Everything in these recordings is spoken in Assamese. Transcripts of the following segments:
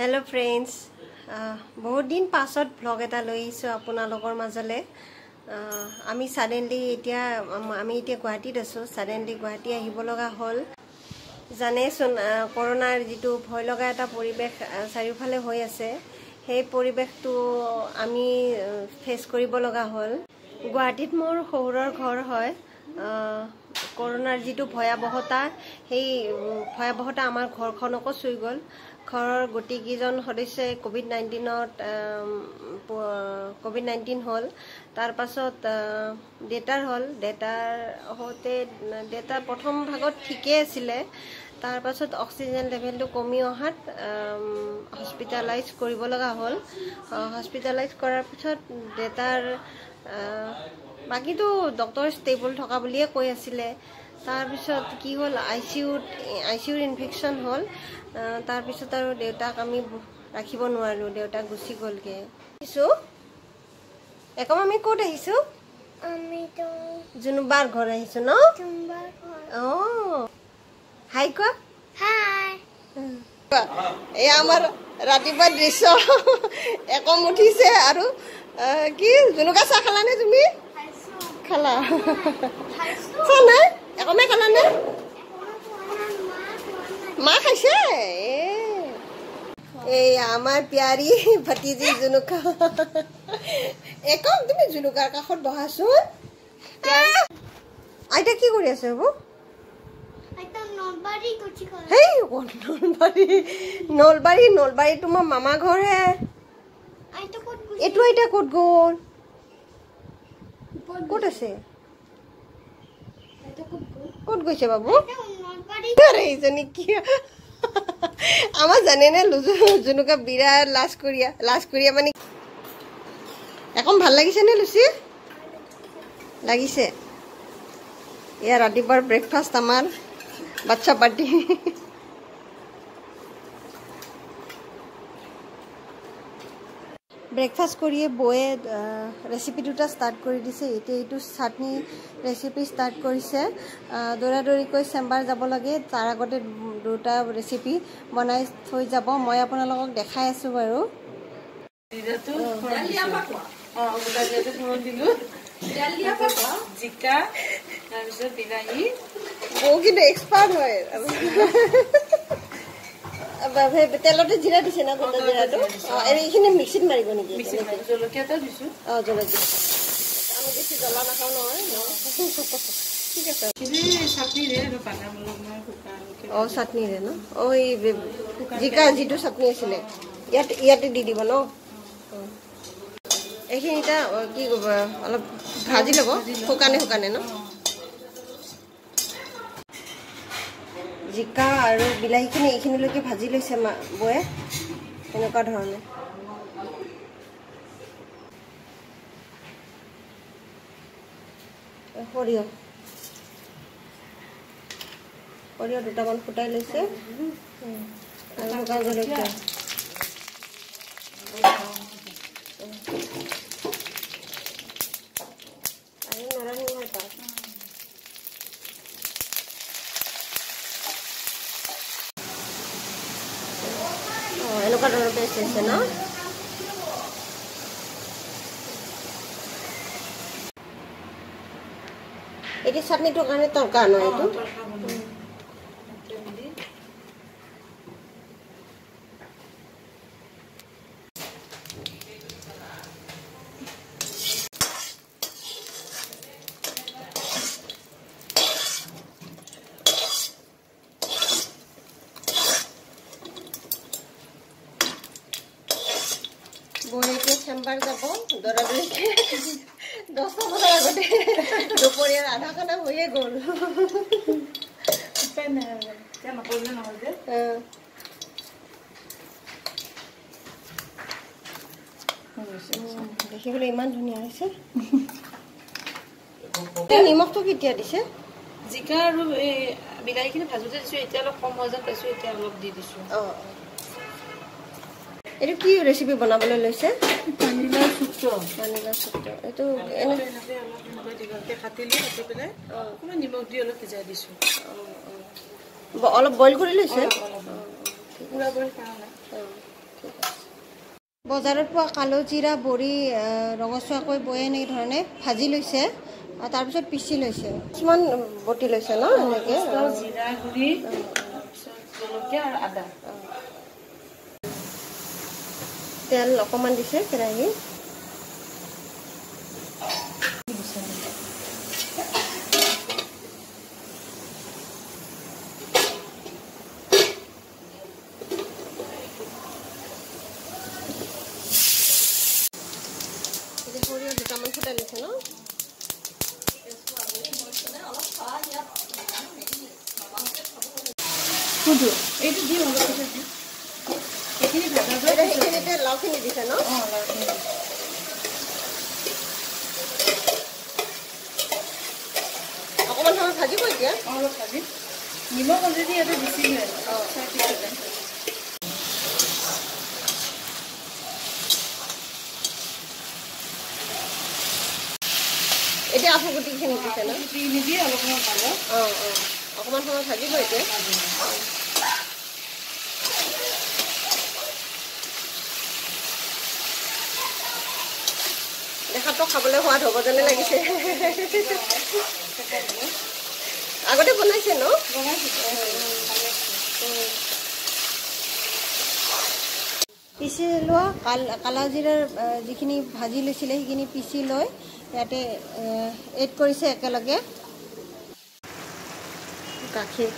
हेलो फ्रेंड्स बहुत दिन पाছত ब्लॉग एटा लईছো আপোনালোকৰ মাজলে আমি সাডেনলি এতিয়া গুৱাহাটীত আছো সাডেনলি গুৱাহাটী আহিব লগা হল জানেছোন কৰোনাৰ যেটো ভয় লগা এটা পৰিবেশ চাৰিওফালে হৈ আছে সেই পৰিবেশটো আমি ফেস কৰিব লগা হল গুৱাহাটীত মোৰ শহুৰৰ ঘৰ হয় কৰোনাৰ যেটো ভয়াবহতা সেই ভয়াবহতা আমাৰ ঘৰখনক চুই গল ঘৰৰ গটি কিজন সদস্যই কোভিড-19 হল তাৰ পাছত ডেটাৰ হতে ডেটা প্ৰথম ভাগত ঠিকে আছিল তাৰ পাছত অক্সিজেন লেভেলটো কমি অহাত হস্পিটালাইজ কৰিব লগা হল হস্পিটালাইজ কৰাৰ পিছত ডেটাৰ বাকিটো ডক্টৰ ষ্টেবল থকা বুলিয়ে কৈ আছিল তাৰ পিছত কি হল আইসিইউৰ ইনফেকশন হল তাৰ পিছত আৰু দেউতাক আমি ৰাখিব নোৱাৰো দেউতা গুছি গলগে কিছু একম আমি কোট আহিছো আমি তো জুনুবাৰ ঘৰ আহিছো ন জুনুবাৰ ঘৰ হাই ক হাই এই আমাৰ ৰাতিপুৱা দৃশ্য একম উঠিছে আৰু কি জুনুকা চা খালা নে তুমি খালা খানা একমে খালা নে মা খাইছে এই আমার প্যারি ভতিজি জুনুকা একম তুমি জুনুকাৰ কাষত বহাছোন আইতা কি কৰি আছে হবো আইতা নলবাৰী গছি কৰে হেই নলবাৰী তোমাৰ মামা ঘৰ হে আইতা কত গছি এটো আইতা কত গল কত আছে আইতা কত গল কত গৈছে বাবু নলবাৰী আৰে ইজনি কি আমাৰ জানে না জুনুকা বিৰাট লাজ কৰিয়া মানে এখন ভাল লাগিছে নে লুচি লাগিছে ইয়া ৰাতিপুৱাৰ ব্ৰেকফাস্ট আমাৰ বাচ্চা পাৰ্টি ব্ৰেকফাস্ট কৰিয়ে বয়ে ৰেসিপি দুটা স্টাৰ্ট কৰে দিছে এতে এইটো চাটনি ৰেসিপি স্টাৰ্ট কৰিছে দৌৰাদৌৰিকৈ চেম্বাৰ যাব লাগে তাৰ আগতে দুটা ৰেচিপি বনাই থৈ যাব মই আপোনালোকক দেখাই আছো বাৰু দিদাটো ডালিয়া পাকো ডালিয়াটো ফোৰণ দিলো ডালিয়া পাকো জিকা তাৰপিছত বিলাহী বৌ কিন্তু এক্সপাৰ্ট হয় বাবা তেলতে জিৰা দিছে না গোটা জিৰাটো এইখিনি মিক্সিত মাৰিব নেকি জলকীয়াটো দিছো জলকীয়া আমি বেছি জ্বলা নাখাও নহয় ঠিক আছে চাটনি ৰে পাতা মলক মই শুকান চাটনি ৰে ন এই জিকা যেটো চাটনি আছিল ইয়াতে দি দিব ন এইখিনিটা কি কৰিব অলপ ভাজি ল'ব শুকানে ন জিকা আৰু বিলাহীখিনি এইখিনিলৈকে ভাজি লৈছে বয়ে এনেকুৱা ধৰণে সৰিয়হ দুটামান ফুটাই লৈছে আৰু শুকান জলকীয়া আৰু নৰসিংহৰ পাত এনেকুৱা ধৰণৰ পেষ্ট আছে ন এটি চাটনিটোৰ কাৰণে তৰকা ন এইটো বহিকে চেম্বাৰ যাব দৌৰাদৌৰিকে 10টা বজাৰ আগতে দুপৰীয়াৰ আধা ঘণ্টা হৈয়ে গ'ল দেখিবলৈ ইমান ধুনীয়া হৈছে নিমখটো কেতিয়া দিছে জিকা আৰু এই বিলাহীখিনি ভাজোতে দিছো এতিয়া অলপ কম হৈ যেন পাইছো এতিয়া অলপ দি দিছো এইটো কি ৰেচিপি বনাবলৈ লৈছে পানীলাও শুক্তো এইটো এনেকৈ অলপ দীঘলকৈ কাটিলো কাটি পেলাই অকণমান নিমখ দি অলপ সিজাই দিছো অলপ বইল কৰি লৈছে পুৰা বইল কৰা নাই বজাৰত পোৱা কালো জিৰা বড়ি ৰঙচুৱাকৈ বয়ে এনেকৈ ধৰণে ভাজি লৈছে আৰু তাৰপিছত পিচি লৈছে কিছুমান বটি লৈছে ন এনেকৈ জিৰা গুড়ি জলকীয়া আৰু আদা তেল অকণমান দিছে কেৰাহী সৰিয়হ দুটামান ফুটাই লৈছে ন সেইখিনিতে লাওখিনি দিছে ন অকণমান সময় ভাজিব এতিয়া অলপ ভাজি নিমখ অলৰেডি ইয়াতে দিছিলে এতিয়া আফু গুটিখিনি দিছে ন নিদিয়ে অলপমান ভালো অকণমান সময় ভাজিব এতিয়া দেখাতো খাবলৈ সোৱাদ হ'ব যেনে লাগিছে আগতে বনাইছে ন পিচি লোৱা কালা জিৰাৰ যিখিনি ভাজি লৈছিলে সেইখিনি পিচি লৈ ইয়াতে এড কৰিছে একেলগে গাখীৰ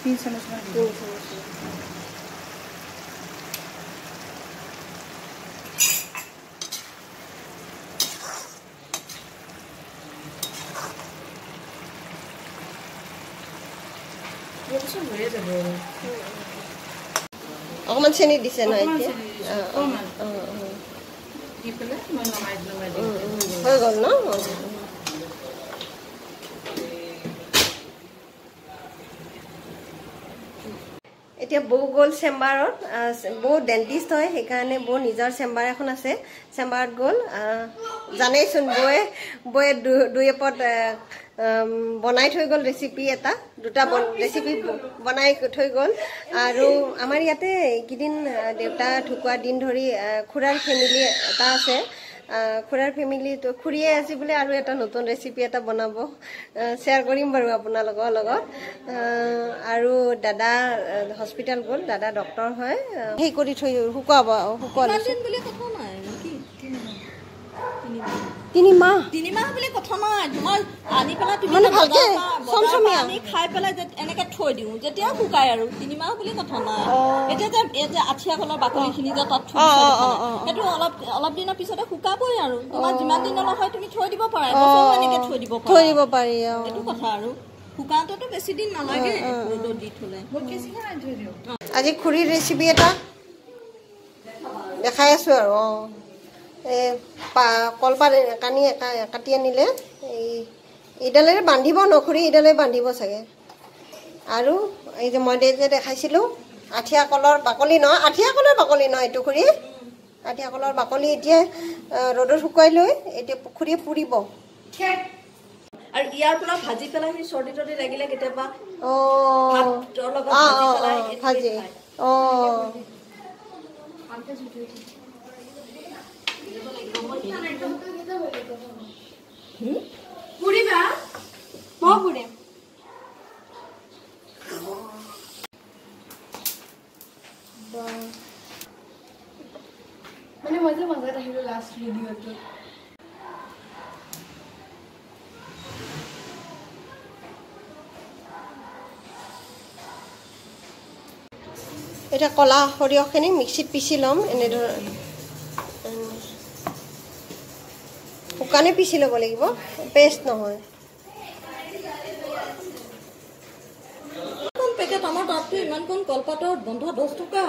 3 চামুচমান অকণমান চেনি দিছে ন এতিয়া হৈ গ'ল ন এতিয়া বৌ গ'ল চেম্বাৰত বৌ ডেণ্টিষ্ট হয় সেইকাৰণে বৌ নিজৰ চেম্বাৰ এখন আছে চেম্বাৰত গ'ল জানেইচোন বৌয়ে দুই এপদ বনাই থৈ গ'ল ৰেচিপি এটা দুটা ৰেচিপি বনাই থৈ গ'ল আৰু আমাৰ ইয়াতে এইকেইদিন দেউতা ঢুকুৱা দিন ধৰি খুৰাৰ ফেমিলি এটা আছে খুৰাৰ ফেমিলিটো খুৰীয়ে আছে বোলে আৰু এটা নতুন ৰেচিপি এটা বনাব শ্বেয়াৰ কৰিম বাৰু আপোনালোকৰ লগত আৰু দাদা হস্পিটেল গ'ল দাদা ডক্টৰ হয় সেই কৰি থৈ শুকুৱাব তিনি মাহ বুলি কথা নাই তোমাৰ আনি পেলাই তুমি আমি খাই পেলাই এনেকে থৈ দিওঁ যেতিয়া শুকাই আৰু 3 মাহ বুলি কথা নাই এতিয়া যে আঠিয়া কলৰ বাকলিখিনি যে তাত থৈ সেইটো অলপ দিনৰ পিছতে শুকাবই আৰু তোমাৰ যিমান দিনলৈ হয় তুমি থৈ দিব পাৰা এনেকে থৈ দিব পাৰি এইটো কথা আৰু শুকাওঁতেতো বেছি দিন নালাগে ৰ'দত দি থলে আজি খুৰীৰ ৰেচিপি এটা দেখাই আছো আৰু কলপাত কাটি আনিলে এইডালেৰে বান্ধিব নখুৰী এইডালে বান্ধিব চাগে আৰু এই যে মই যে দেখাইছিলোঁ আঠিয়া কলৰ বাকলি নহয় এইটো খুৰী আঠিয়া কলৰ বাকলি এতিয়া ৰ'দত শুকুৱাই লৈ এতিয়া খুৰীয়ে পুৰিব আৰু ইয়াৰ পৰা ভাজি পেলাই আমি চৰ্দি তৰ্দি লাগিলে কেতিয়াবা ভাজি পুৰিবা মই পুৰিম মানে মই যে মাজত আহিলো লাষ্ট ভিডিঅ'টো এতিয়া কলা সৰিয়হখিনি মিক্সিত পিচি ল'ম এনেদৰে শুকানে পিচি ল'ব লাগিব পেষ্ট নহয় পেকেট আমাৰ তাততো ইমান কোন কলপাতৰ বন্ধ 10 টকা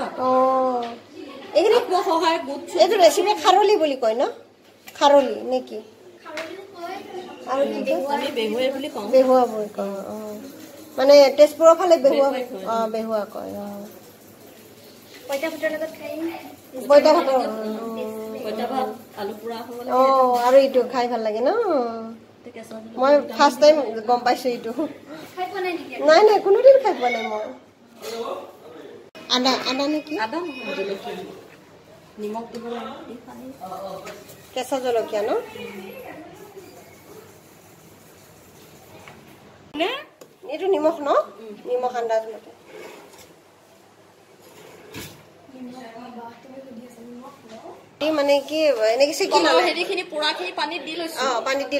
এইখিনি সহায় গোট এইটো ৰেচিপি খাৰলি বুলি কয় ন খাৰলি নেকি আৰু আমি বেহুৱা বুলি কওঁ বেহুৱা বুলি কয় মানে তেজপুৰৰ ফালে বেহুৱা কয় পইতা ভাতৰ লগত খাই পইতা ভাতৰ আলু পোৰা আৰু এইটো খাই ভাল লাগে ন মই ফাৰ্ষ্ট টাইম গম পাইছো এইটো খাই পোৱা নাই নেকি নাই কোনোদিন খাই পোৱা নাই মই আদা আদা নেকি আদা নহয় জলকীয়া নিমখ দিব লাগে কেঁচা জলকীয়া ন এইটো নিমখ ন নিমখ আন্দাজ মতে মানে কি এনেকে চেকি ললে হেৰিখিনি পোৰাখিনি পানীত দি লৈছে পানীত দি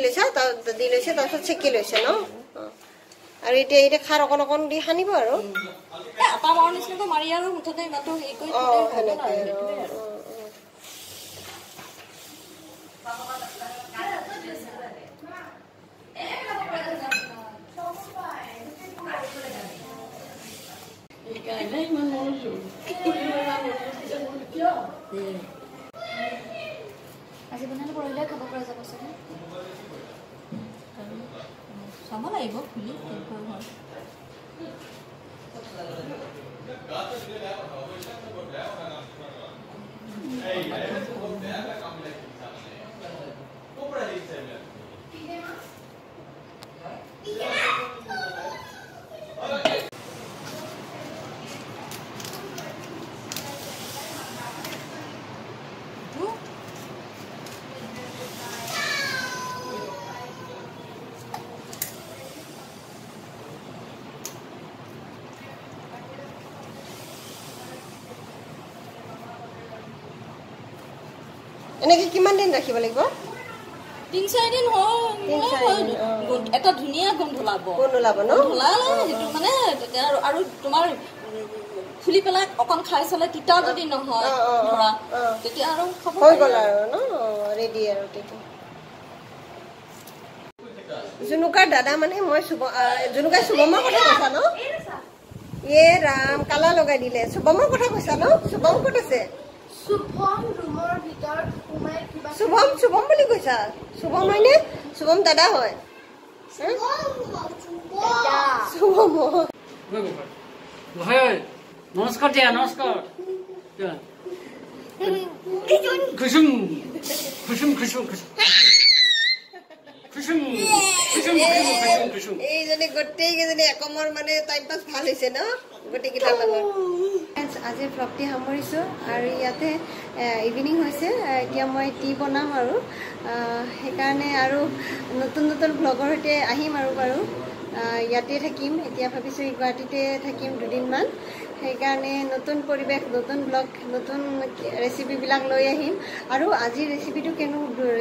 লৈছে তাৰপিছত চেকি লৈছে ন আৰু এতিয়া খাৰ অকণ অকণ দি সানিব আৰু আটা মাৰ নিচিনাকৈ মাৰি আৰু মুঠতে ইমানটো হেৰি কৰি আজি বনালে পৰহিলৈ খাব পৰা যাব চাগে চাব লাগিব খুলি কেনেকুৱা হয় এনেকে কিমান দিন ৰাখিব লাগিব 3-4 দিন এটা ধুনীয়া গোন্ধ ওলাব ন ওলালে সেইটো মানে আৰু তোমাৰ খুলি পেলাই অকণ খাই চালে তিতা যদি নহয় ধৰা তেতিয়া আৰু খাব হৈ গ'ল আৰু ন ৰেডি আৰু তেতিয়া জুনুকাৰ দাদা মানে মই জুনুকাই শুভমৰ কথা কৈছা ন ৰাম কালা লগাই দিলে শুভমৰ কথা কৈছা ন শুভম ক'ত আছে শুভম ৰুমৰ ভিতৰত সোমাই কিবা শুভম বুলি কৈছা শুভম হয়নে শুভম দাদা হয় শুভম নমস্কাৰ দিয়া নমস্কাৰ খুশুম খুশুম খুশুম খুশুম এইজনী গোটেইকেইজনী একমৰ মানে টাইম পাছ ভাল হৈছে ন গোটেইকেইটাৰ লগত আজি ভ্লগটি সামৰিছোঁ আৰু ইয়াতে ইভিনিং হৈছে এতিয়া মই টি বনাম আৰু সেইকাৰণে আৰু নতুন নতুন ভ্লগৰ সৈতে আহিম আৰু বাৰু ইয়াতে থাকিম এতিয়া ভাবিছোঁ গুৱাহাটীতে থাকিম 2 দিনমান সেইকাৰণে নতুন পৰিৱেশ নতুন ব্লগ নতুন ৰেচিপিবিলাক লৈ আহিম আৰু আজিৰ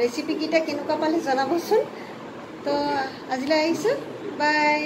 ৰেচিপিকেইটা কেনেকুৱা পালে জনাবচোন তো আজিলৈ আহিছোঁ বাই